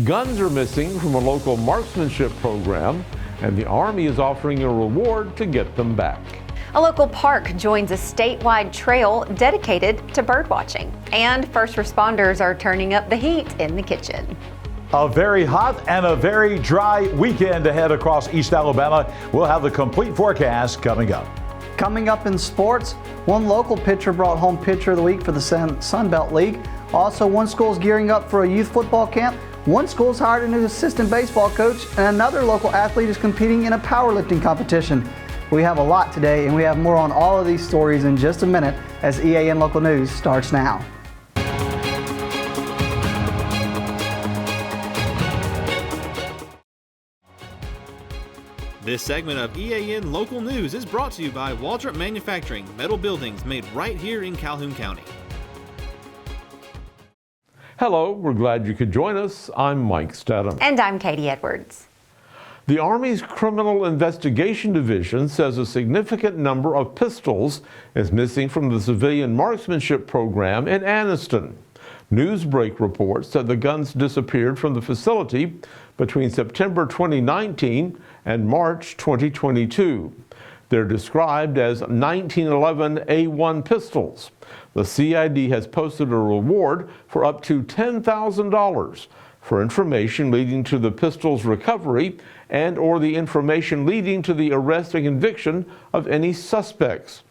Guns are missing from a local marksmanship program, and the Army is offering a reward to get them back. A local park joins a statewide trail dedicated to birdwatching. And first responders are turning up the heat in the kitchen. A very hot and a very dry weekend ahead across East Alabama. We'll have the complete forecast coming up. Coming up in sports, one local pitcher brought home Pitcher of the Week for the Sun Belt League. Also, one school's gearing up for a youth football camp. One school's hired a new assistant baseball coach, and another local athlete is competing in a powerlifting competition. We have a lot today, and we have more on all of these stories in just a minute as EAN Local News starts now. This segment of EAN Local News is brought to you by Waldrop Manufacturing, metal buildings made right here in Calhoun County. Hello, we're glad you could join us. I'm Mike Stedham. And I'm Katie Edwards. The Army's Criminal Investigation Division says a significant number of pistols is missing from the civilian marksmanship program in Anniston. Newsbreak reports that the guns disappeared from the facility between September 2019 and March 2022. They're described as 1911 A1 pistols. The CID has posted a reward for up to $10,000 for information leading to the pistol's recovery and or the information leading to the arrest and conviction of any suspects.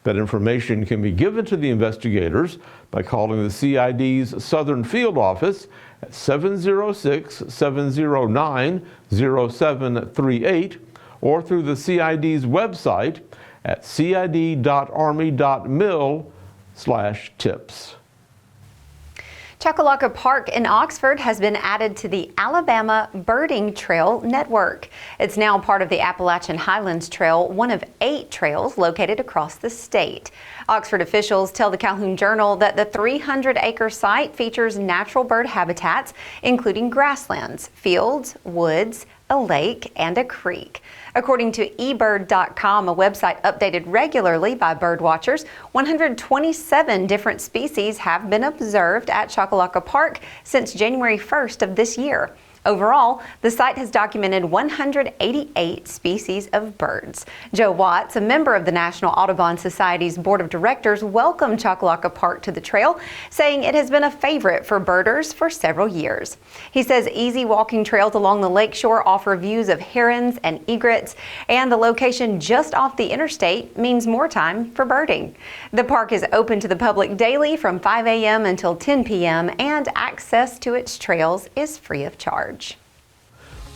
That information can be given to the investigators by calling the CID's Southern Field Office at 706-709-0738 or through the CID's website at cid.army.mil/tips. Chakalaka Park in Oxford has been added to the Alabama Birding Trail Network. It's now part of the Appalachian Highlands Trail, one of 8 trails located across the state. Oxford officials tell the Calhoun Journal that the 300-acre site features natural bird habitats, including grasslands, fields, woods, a lake, and a creek. According to eBird.com, a website updated regularly by birdwatchers, 127 different species have been observed at Chakalaka Park since January 1st of this year. Overall, the site has documented 188 species of birds. Joe Watts, a member of the National Audubon Society's Board of Directors, welcomed Chakalaka Park to the trail, saying it has been a favorite for birders for several years. He says easy walking trails along the lakeshore offer views of herons and egrets, and the location just off the interstate means more time for birding. The park is open to the public daily from 5 a.m. until 10 p.m., and access to its trails is free of charge.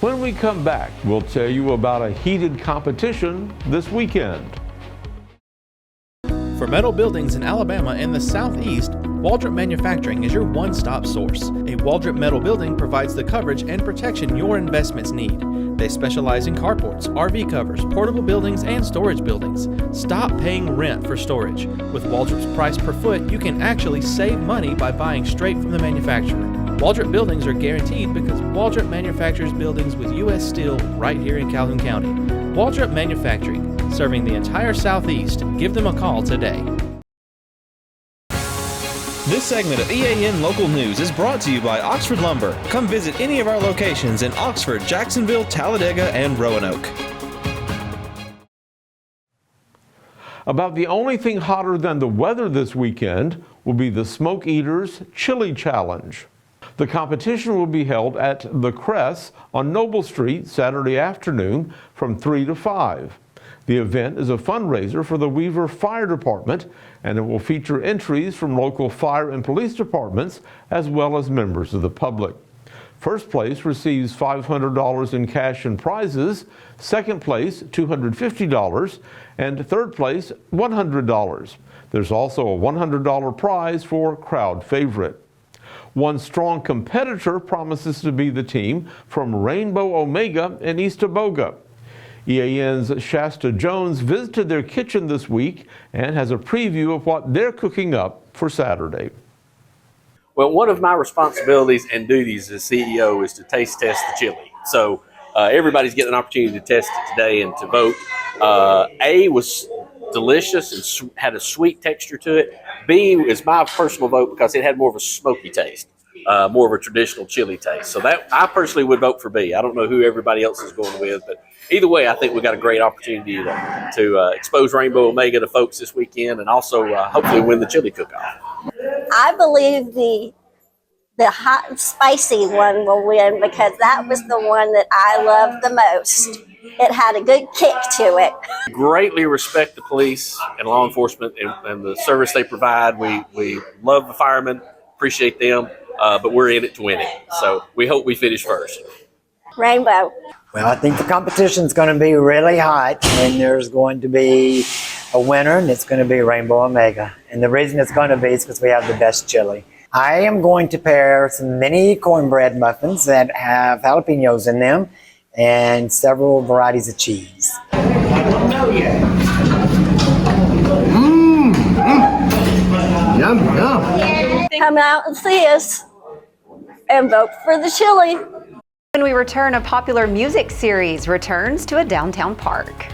When we come back, we'll tell you about a heated competition this weekend. For metal buildings in Alabama and the Southeast, Waldrop Manufacturing is your one-stop source. A Waldrop metal building provides the coverage and protection your investments need. They specialize in carports, RV covers, portable buildings, and storage buildings. Stop paying rent for storage. With Waldrop's price per foot, you can actually save money by buying straight from the manufacturer. Waldrop buildings are guaranteed because Waldrop manufactures buildings with U.S. steel right here in Calhoun County. Waldrop Manufacturing, serving the entire Southeast. Give them a call today. This segment of EAN Local News is brought to you by Oxford Lumber. Come visit any of our locations in Oxford, Jacksonville, Talladega, and Roanoke. About the only thing hotter than the weather this weekend will be the Smoke Eaters Chili Challenge. The competition will be held at The Cress on Noble Street Saturday afternoon from 3 to 5. The event is a fundraiser for the Weaver Fire Department, and it will feature entries from local fire and police departments as well as members of the public. First place receives $500 in cash and prizes, second place $250, and third place $100. There's also a $100 prize for crowd favorite. One strong competitor promises to be the team from Rainbow Omega in East Aboga. EAN's Shasta Jones visited their kitchen this week and has a preview of what they're cooking up for Saturday. Well, one of my responsibilities and duties as CEO is to taste test the chili. So everybody's getting an opportunity to test it today and to vote. A was delicious and had a sweet texture to it. B is my personal vote because it had more of a smoky taste. more of a traditional chili taste. So that I personally would vote for B. I don't know who everybody else is going with, but either way, I think we got a great opportunity to expose Rainbow Omega to folks this weekend, and also hopefully win the chili cook-off. I believe the hot and spicy one will win because that was the one that I loved the most. It had a good kick to it. Greatly respect the police and law enforcement and the service they provide. We love the firemen, appreciate them, but we're in it to win it. So we hope we finish first. Rainbow. Well, I think the competition's going to be really hot, and there's going to be a winner, and it's going to be Rainbow Omega. And the reason it's going to be is because we have the best chili. I am going to pair some mini cornbread muffins that have jalapenos in them and several varieties of cheese. I don't know yet. Yum, yum. Come out and see us and vote for the chili. When we return, a popular music series returns to a downtown park.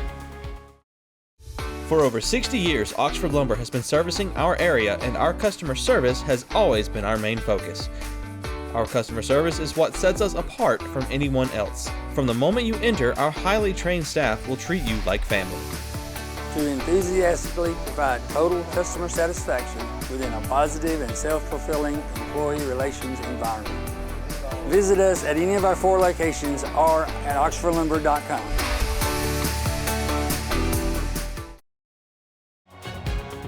For over 60 years, Oxford Lumber has been servicing our area, and our customer service has always been our main focus. Our customer service is what sets us apart from anyone else. From the moment you enter, our highly trained staff will treat you like family. To enthusiastically provide total customer satisfaction within a positive and self-fulfilling employee relations environment. Visit us at any of our 4 locations or at oxfordlumber.com.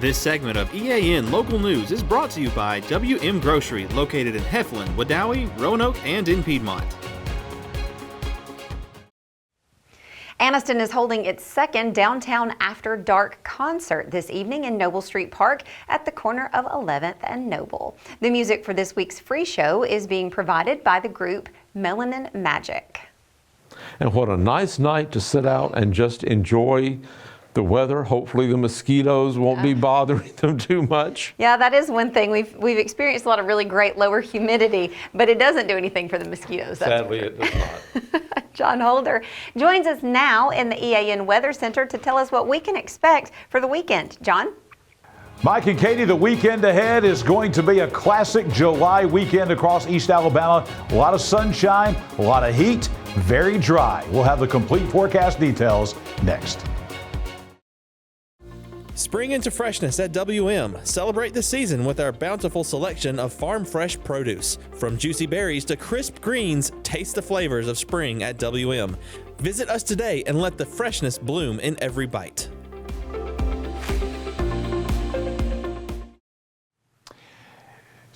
This segment of EAN Local News is brought to you by WM Grocery, located in Heflin, Wadowee, Roanoke, and in Piedmont. Anniston is holding its second Downtown After Dark concert this evening in Noble Street Park at the corner of 11th and Noble. The music for this week's free show is being provided by the group Melanin Magic. And what a nice night to sit out and just enjoy the weather. Hopefully the mosquitoes won't be bothering them too much. Yeah, that is one thing. We've experienced a lot of really great lower humidity, but it doesn't do anything for the mosquitoes. Sadly, it does not. John Holder joins us now in the EAN Weather Center to tell us what we can expect for the weekend. John? Mike and Katie, the weekend ahead is going to be a classic July weekend across East Alabama. A lot of sunshine, a lot of heat, very dry. We'll have the complete forecast details next. Spring into freshness at WM. Celebrate the season with our bountiful selection of farm fresh produce. From juicy berries to crisp greens, taste the flavors of spring at WM. Visit us today and let the freshness bloom in every bite.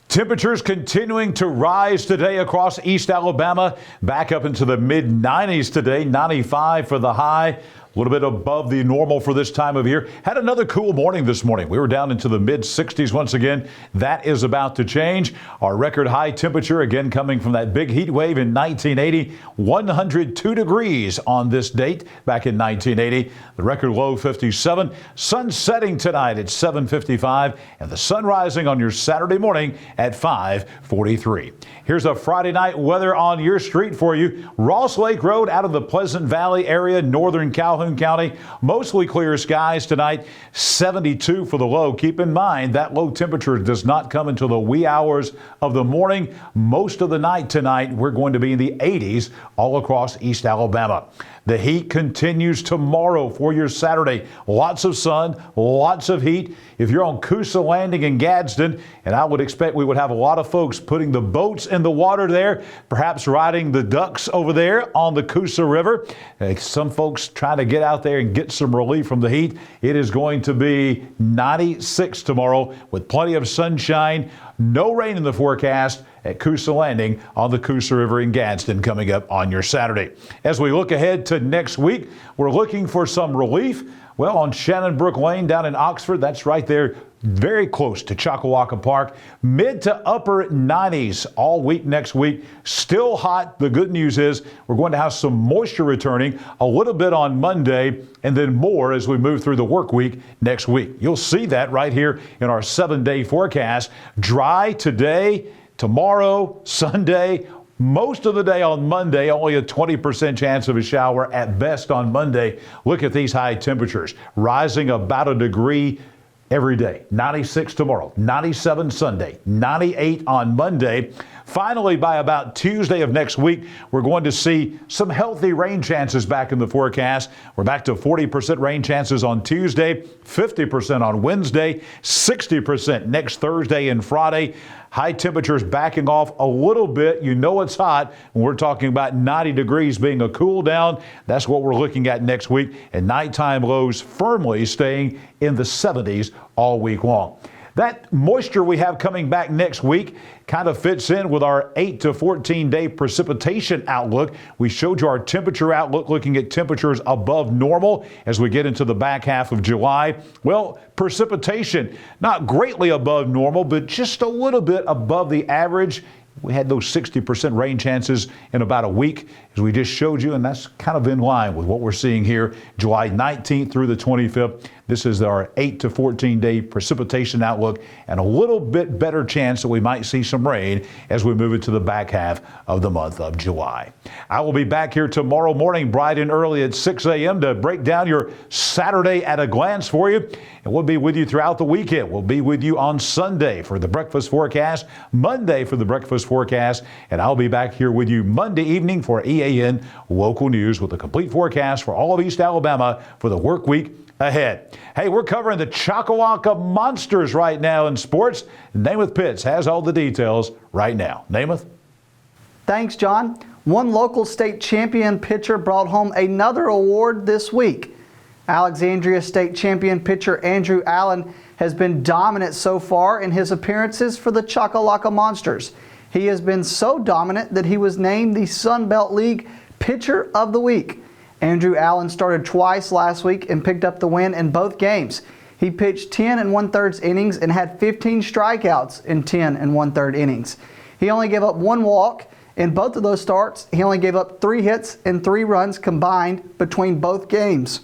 Temperatures continuing to rise today across East Alabama, back up into the mid-90s today, 95 for the high. A little bit above the normal for this time of year. Had another cool morning this morning. We were down into the mid-60s once again. That is about to change. Our record high temperature again coming from that big heat wave in 1980. 102 degrees on this date back in 1980. The record low 57. Sun setting tonight at 7:55 and the sun rising on your Saturday morning at 5:43. Here's a Friday night weather on your street for you. Ross Lake Road out of the Pleasant Valley area, northern Calhoun County. Mostly clear skies tonight, 72 for the low. Keep in mind that low temperature does not come until the wee hours of the morning. Most of the night tonight, we're going to be in the 80s all across East Alabama. The heat continues tomorrow for your Saturday. Lots of sun, lots of heat. If you're on Coosa Landing in Gadsden, and I would expect we would have a lot of folks putting the boats in the water there, perhaps riding the ducks over there on the Coosa River. Some folks trying to get out there and get some relief from the heat. It is going to be 96 tomorrow with plenty of sunshine. No rain in the forecast at Coosa Landing on the Coosa River in Gadsden coming up on your Saturday. As we look ahead to next week, we're looking for some relief. Well, on Shannon Brook Lane down in Oxford, that's right there, very close to Chakalaka Park. Mid to upper 90s all week next week. Still hot. The good news is we're going to have some moisture returning a little bit on Monday and then more as we move through the work week next week. You'll see that right here in our 7-day forecast. Dry today, tomorrow, Sunday. Most of the day on Monday, only a 20% chance of a shower at best on Monday. Look at these high temperatures, rising about a degree every day. 96 tomorrow, 97 Sunday, 98 on Monday. Finally, by about Tuesday of next week, we're going to see some healthy rain chances back in the forecast. We're back to 40% rain chances on Tuesday, 50% on Wednesday, 60% next Thursday and Friday. High temperatures backing off a little bit. You know it's hot when we're talking about 90 degrees being a cool down. That's what we're looking at next week. And nighttime lows firmly staying in the 70s all week long. That moisture we have coming back next week kind of fits in with our 8 to 14 day precipitation outlook. We showed you our temperature outlook looking at temperatures above normal as we get into the back half of July. Well, precipitation not greatly above normal, but just a little bit above the average. We had those 60% rain chances in about a week, as we just showed you, and that's kind of in line with what we're seeing here July 19th through the 25th. This is our 8 to 14 day precipitation outlook, and a little bit better chance that we might see some rain as we move into the back half of the month of July. I will be back here tomorrow morning bright and early at 6 a.m. to break down your Saturday at a glance for you, and we'll be with you throughout the weekend. We'll be with you on Sunday for the breakfast forecast, Monday for the breakfast forecast, and I'll be back here with you Monday evening for EAN Local News with a complete forecast for all of East Alabama for the work week ahead. Hey, we're covering the Chakalaka Monsters right now in sports. Namath Pitts has all the details right now. Namath? Thanks, John. One local state champion pitcher brought home another award this week. Alexandria State champion pitcher Andrew Allen has been dominant so far in his appearances for the Chakalaka Monsters. He has been so dominant that he was named the Sun Belt League Pitcher of the Week. Andrew Allen started twice last week and picked up the win in both games. He pitched 10 1/3 innings and had 15 strikeouts in 10 1/3 innings. He only gave up one walk. In both of those starts, he only gave up 3 hits and 3 runs combined between both games.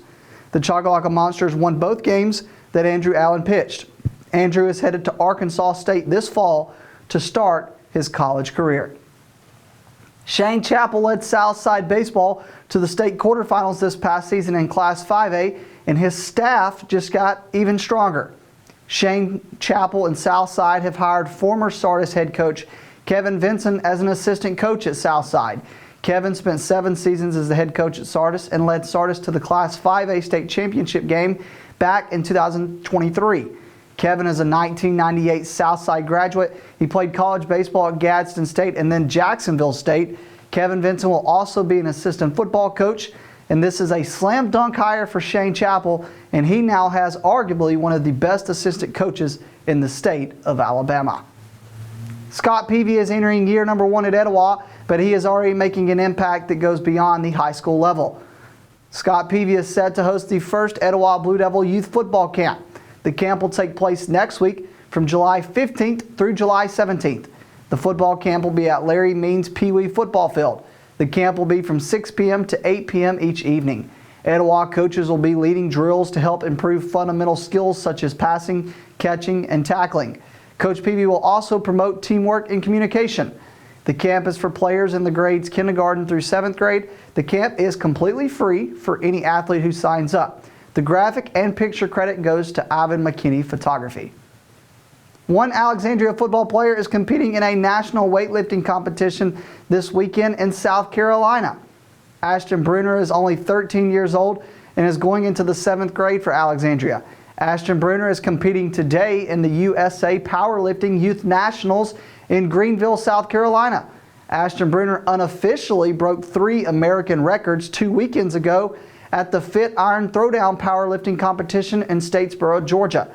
The Chakalaka Monsters won both games that Andrew Allen pitched. Andrew is headed to Arkansas State this fall to start his college career. Shane Chappell led Southside baseball to the state quarterfinals this past season in Class 5A, and his staff just got even stronger. Shane Chappell and Southside have hired former Sardis head coach Kevin Vinson as an assistant coach at Southside. Kevin spent 7 seasons as the head coach at Sardis and led Sardis to the Class 5A state championship game back in 2023. Kevin is a 1998 Southside graduate. He played college baseball at Gadsden State and then Jacksonville State. Kevin Vinson will also be an assistant football coach, and this is a slam dunk hire for Shane Chappell, and he now has arguably one of the best assistant coaches in the state of Alabama. Scott Peavy is entering year number 1 at Etowah, but he is already making an impact that goes beyond the high school level. Scott Peavy is set to host the first Etowah Blue Devil Youth Football Camp. The camp will take place next week from July 15th through July 17th. The football camp will be at Larry Means Pee Wee Football Field. The camp will be from 6 p.m. to 8 p.m. each evening. Etowah coaches will be leading drills to help improve fundamental skills such as passing, catching, and tackling. Coach Peavy will also promote teamwork and communication. The camp is for players in the grades kindergarten through 7th grade. The camp is completely free for any athlete who signs up. The graphic and picture credit goes to Ivan McKinney Photography. One Alexandria football player is competing in a national weightlifting competition this weekend in South Carolina. Ashton Bruner is only 13 years old and is going into the 7th grade for Alexandria. Ashton Bruner is competing today in the USA Powerlifting Youth Nationals in Greenville, South Carolina. Ashton Bruner unofficially broke 3 American records 2 weekends ago at the Fit Iron Throwdown Powerlifting Competition in Statesboro, Georgia.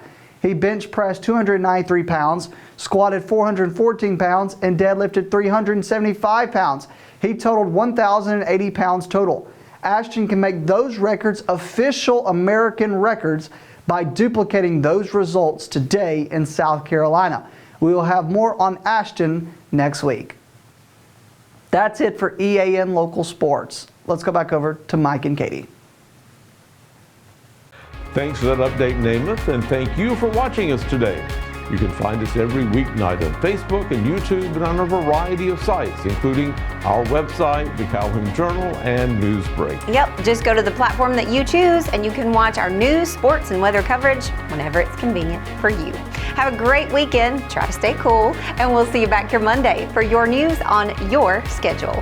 He bench pressed 293 pounds, squatted 414 pounds, and deadlifted 375 pounds. He totaled 1,080 pounds total. Ashton can make those records official American records by duplicating those results today in South Carolina. We will have more on Ashton next week. That's it for EAN Local Sports. Let's go back over to Mike and Katie. Thanks for that update, Namath, and thank you for watching us today. You can find us every weeknight on Facebook and YouTube and on a variety of sites, including our website, the Calhoun Journal, and Newsbreak. Yep, just go to the platform that you choose and you can watch our news, sports, and weather coverage whenever it's convenient for you. Have a great weekend, try to stay cool, and we'll see you back here Monday for your news on your schedule.